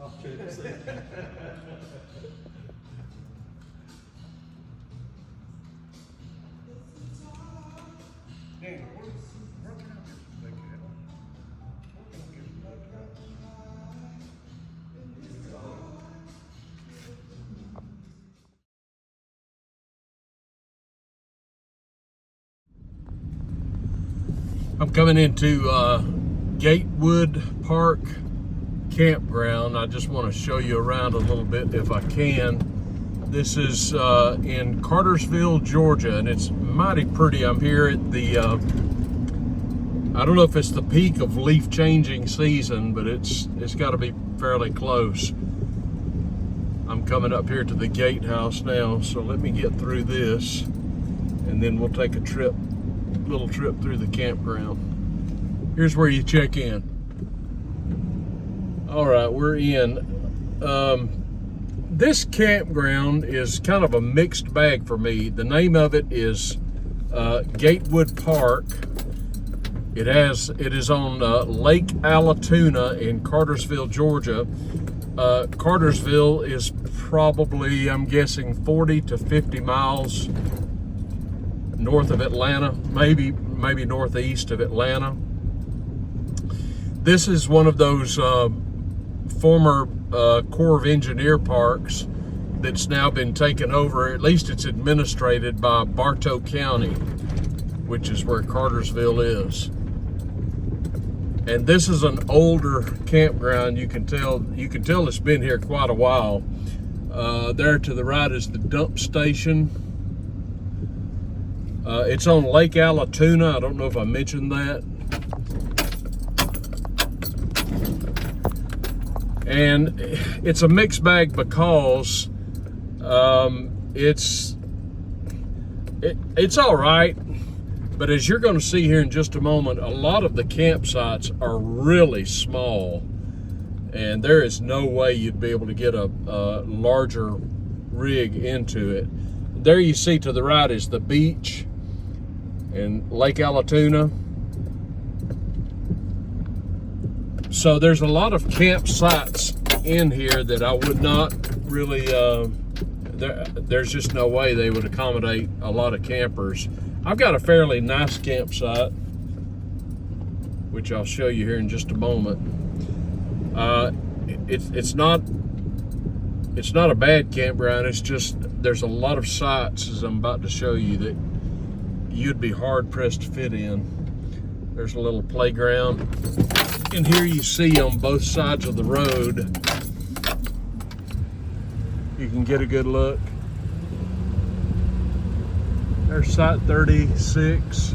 I'll check and see. Daniel, where can I get some bacon? Where can I get some bacon? I'm coming into Gatewood Campground. I just want to show you around a little bit if I can. This is in Cartersville, Georgia, and it's mighty pretty. I'm here at the, I don't know if it's the peak of leaf changing season, but it's got to be fairly close. I'm coming up here to the gatehouse now, so let me get through this, and then we'll take a little trip through the campground. Here's where you check in. All right, we're in. This campground is kind of a mixed bag for me. The name of it is Gatewood Park. It is on Lake Allatoona in Cartersville, Georgia. Cartersville is probably, I'm guessing, 40 to 50 miles north of Atlanta, maybe northeast of Atlanta. This is one of those former Corps of Engineer parks that's now been taken over. At least it's administrated by Bartow County, which is where Cartersville is. And this is an older campground. You can tell it's been here quite a while. There to the right is the dump station. It's on Lake Allatoona. I don't know if I mentioned that. And it's a mixed bag because it's all right, but as you're going to see here in just a moment, a lot of the campsites are really small, and there is no way you'd be able to get a larger rig into it. There you see to the right is the beach and Lake Allatoona. So there's a lot of campsites in here that I would not really, there's just no way they would accommodate a lot of campers. I've got a fairly nice campsite, which I'll show you here in just a moment. It's not a bad campground. It's just there's a lot of sites, as I'm about to show you, that you'd be hard pressed to fit in. There's a little playground. And here you see on both sides of the road, you can get a good look. There's site 36.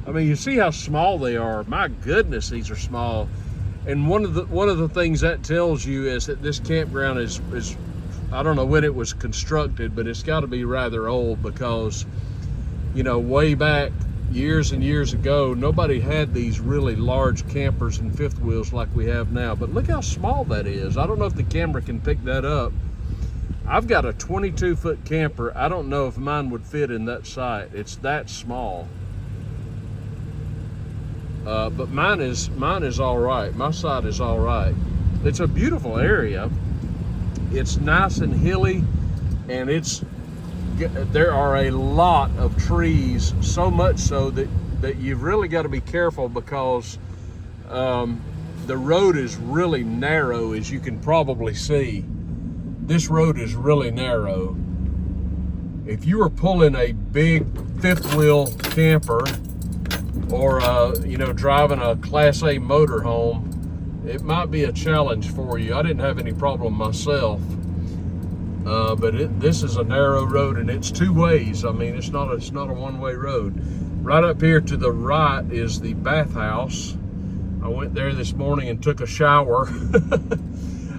I mean, you see how small they are. My goodness, these are small. And one of the things that tells you is that this campground is I don't know when it was constructed, but it's got to be rather old, because, you know, way back years and years ago, nobody had these really large campers and fifth wheels like we have now. But look how small that is. I don't know if the camera can pick that up. I've got a 22-foot camper. I don't know if mine would fit in that site. It's that small. But mine is all right. My site is all right. It's a beautiful area. It's nice and hilly, and there are a lot of trees, so much so that you've really got to be careful, because the road is really narrow, as you can probably see. This road is really narrow. If you were pulling a big fifth wheel camper, or you know, driving a Class A motorhome, it might be a challenge for you. I didn't have any problem myself. But this is a narrow road, and it's two ways. I mean, it's not a one-way road. Right up here to the right is the bathhouse. I went there this morning and took a shower.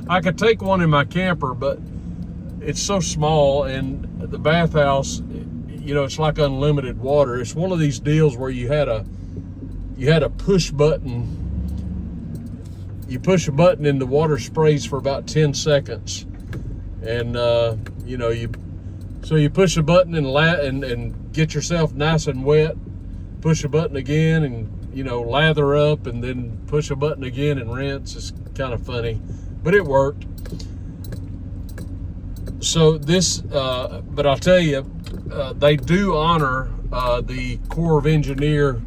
I could take one in my camper, but it's so small, and the bathhouse, you know, it's like unlimited water. It's one of these deals where you had a push button. You push a button and the water sprays for about 10 seconds. And you know, you push a button and get yourself nice and wet, push a button again, and, you know, lather up, and then push a button again and rinse. It's kind of funny. but it worked. So this, but I'll tell you, they do honor the Corps of Engineer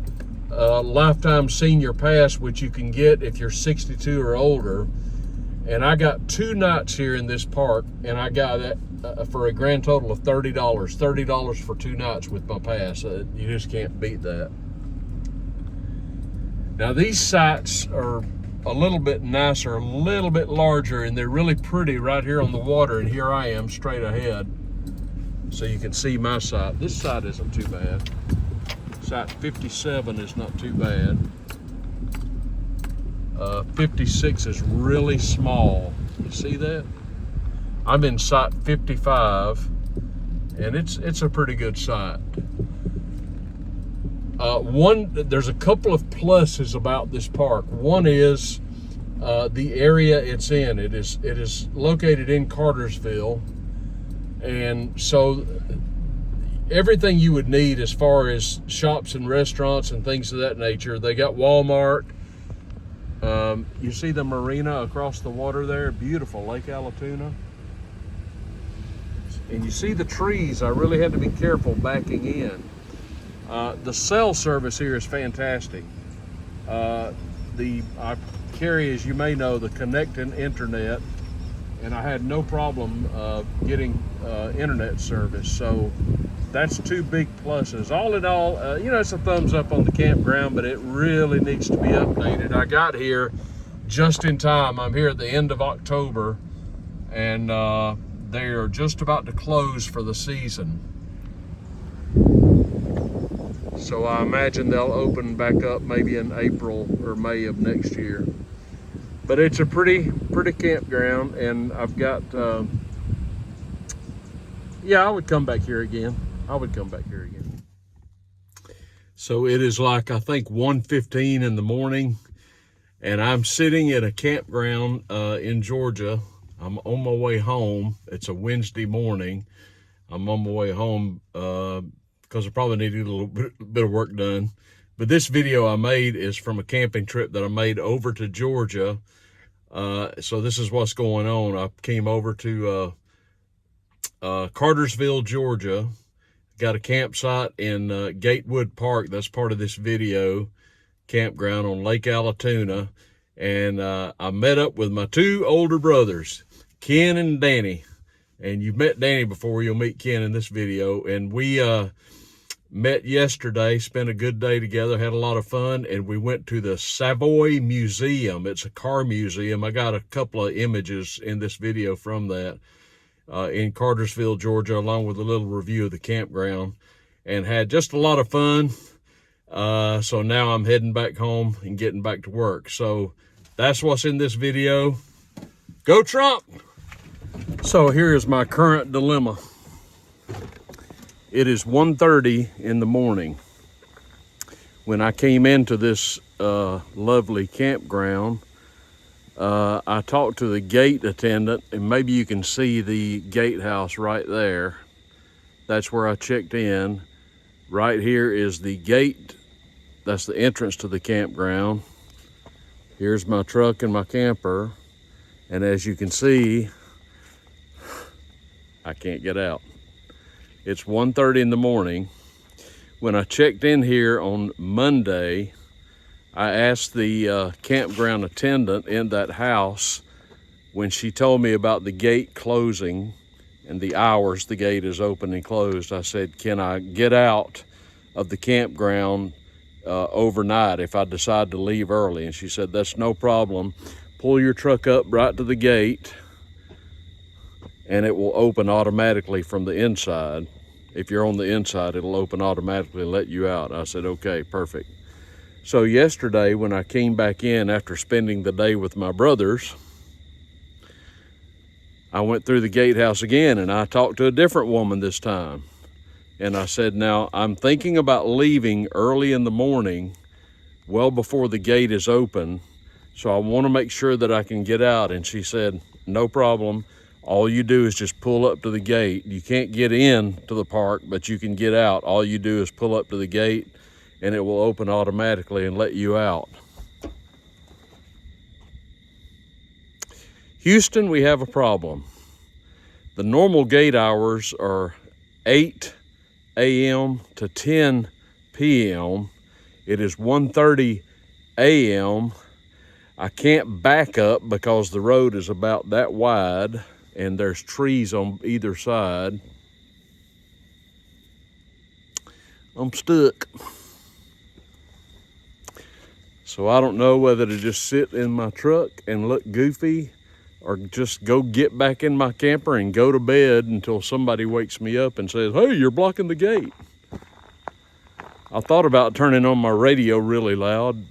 lifetime senior pass, which you can get if you're 62 or older. And I got 2 nights here in this park, and I got it for a grand total of $30. $30 for 2 nights with my pass. You just can't beat that. Now these sites are a little bit nicer, a little bit larger, and they're really pretty right here on the water. And here I am straight ahead, so you can see my site. This site isn't too bad. Site 57 is not too bad. 56 is really small. You see that? I'm in site 55, and it's a pretty good site. There's a couple of pluses about this park. One is the area it's in. It is located in Cartersville, and so everything you would need as far as shops and restaurants and things of that nature. They got Walmart. You see the marina across the water there, beautiful, Lake Allatoona. And you see the trees. I really had to be careful backing in. The cell service here is fantastic. I carry, as you may know, the Connecting internet, and I had no problem getting internet service. So that's 2 big pluses. All in all, it's a thumbs up on the campground, but it really needs to be updated. I got here just in time. I'm here at the end of October, and they are just about to close for the season. So I imagine they'll open back up maybe in April or May of next year. But it's a pretty campground, and I've got, I would come back here again. So it is like, I think 1:15 in the morning, and I'm sitting at a campground in Georgia. I'm on my way home. It's a Wednesday morning. I'm on my way home because I probably need to get a little bit of work done. But this video I made is from a camping trip that I made over to Georgia. So this is what's going on. I came over to Cartersville, Georgia. Got a campsite in Gatewood Park. That's part of this video. Campground on Lake Allatoona. And I met up with my 2 older brothers, Ken and Danny. And you've met Danny before. You'll meet Ken in this video. And we met yesterday, spent a good day together, had a lot of fun, and we went to the Savoy Museum. It's a car museum. I got a couple of images in this video from that in Cartersville, Georgia, along with a little review of the campground, and had just a lot of fun. So now I'm heading back home and getting back to work. So that's what's in this video. Go Trump! So here is my current dilemma. It is 1:30 in the morning. When I came into this lovely campground, I talked to the gate attendant, and maybe you can see the gatehouse right there. That's where I checked in. Right here is the gate. That's the entrance to the campground. Here's my truck and my camper. And as you can see, I can't get out. It's 1:30 in the morning. When I checked in here on Monday, I asked the campground attendant in that house, when she told me about the gate closing and the hours the gate is open and closed, I said, can I get out of the campground overnight if I decide to leave early? And she said, that's no problem. Pull your truck up right to the gate, and it will open automatically from the inside. If you're on the inside, it'll open automatically and let you out. I said, okay, perfect. So yesterday, when I came back in after spending the day with my brothers, I went through the gatehouse again, and I talked to a different woman this time. And I said, now I'm thinking about leaving early in the morning, well before the gate is open. So I want to make sure that I can get out. And she said, no problem. All you do is just pull up to the gate. You can't get in to the park, but you can get out. All you do is pull up to the gate, and it will open automatically and let you out. Houston, we have a problem. The normal gate hours are 8 a.m. to 10 p.m. It is 1:30 a.m. I can't back up because the road is about that wide and there's trees on either side. I'm stuck. So I don't know whether to just sit in my truck and look goofy or just go get back in my camper and go to bed until somebody wakes me up and says, hey, you're blocking the gate. I thought about turning on my radio really loud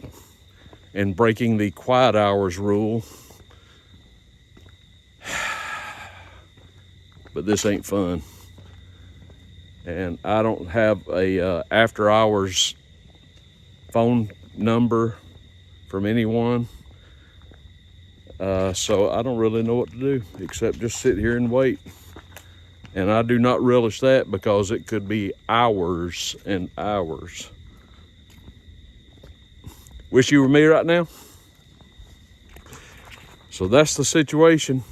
and breaking the quiet hours rule. But this ain't fun. And I don't have a after hours phone number from anyone. So I don't really know what to do except just sit here and wait. And I do not relish that because it could be hours and hours. Wish you were me right now. So that's the situation.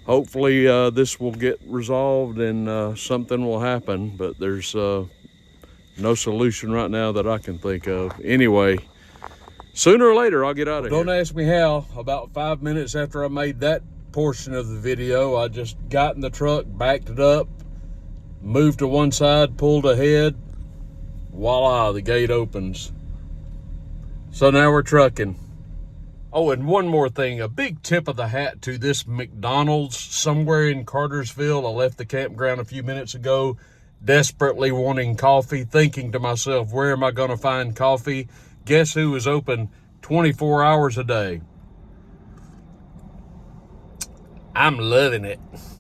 Hopefully this will get resolved and something will happen, but there's no solution right now that I can think of. Anyway, sooner or later, I'll get out of here. Don't ask me how. About 5 minutes after I made that portion of the video, I just got in the truck, backed it up, moved to one side, pulled ahead. Voila, the gate opens. So now we're trucking. Oh, and one more thing, a big tip of the hat to this McDonald's somewhere in Cartersville. I left the campground a few minutes ago, desperately wanting coffee, thinking to myself, where am I going to find coffee? Guess who is open 24 hours a day? I'm loving it.